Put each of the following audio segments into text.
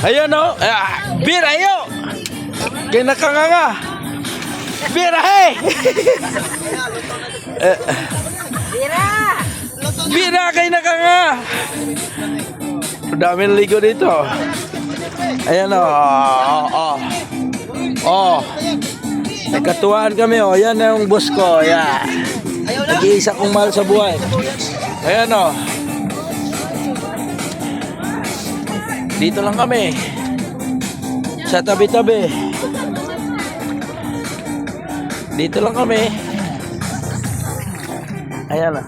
Ayun o. Bir, ayo. Kaya nakanganga. Bir, hey. Bira kay nakanga. Daming ligo dito. Ayan o. Nagkatuwaan kami o. Yan yung boss ko. Yan. Nag-iisa kong mahal sa buhay. Ayan o. Dito lang kami. Sa tabi-tabi. Dito lang kami. Ayan o.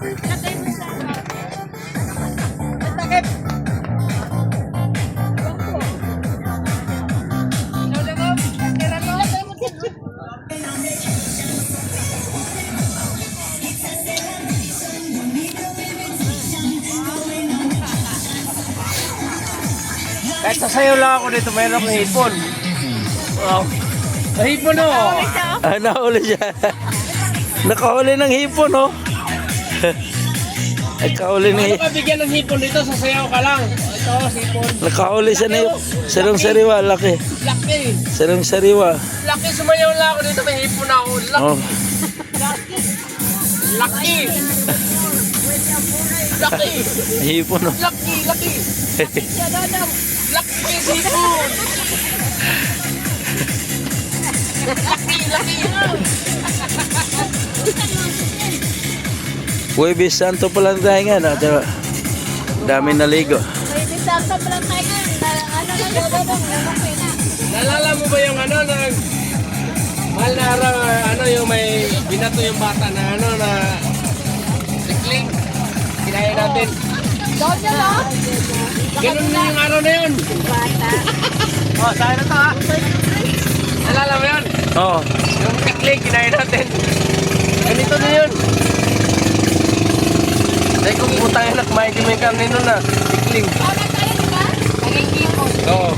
Kahit sasayaw lang ako dito, mayroon akong hipon. Wow. Hipon o. Nahuli siya. Nakahuli ng hipon o. Nakahuli ng hipon. Ano ka bigyan ng hipon dito, sasayaw ka lang. Ito, hipon. Nakahuli siya ng sarong sariwa, laki. Laki. Sarong sariwa. Laki, sumayaw lang ako dito, may hipon ako. Laki. Oh. Laki. Laki. Hipon o. Laki. Laki hipon. Laki. Huwebes Santo pa lang tayo nga. No? Diba? Dami naligo. Nalala mo ba yung ano na mahal na araw, ano yung may binato yung bata na ano na sikling kinaya natin. Ganun na yung araw na yun. Oh, saan na to ha? Nalala mo yun? Oo. Yung sikling kinaya natin. Ganito na yun. Dahil kung putang yan, kumain kami kami nun na sikling. Oo.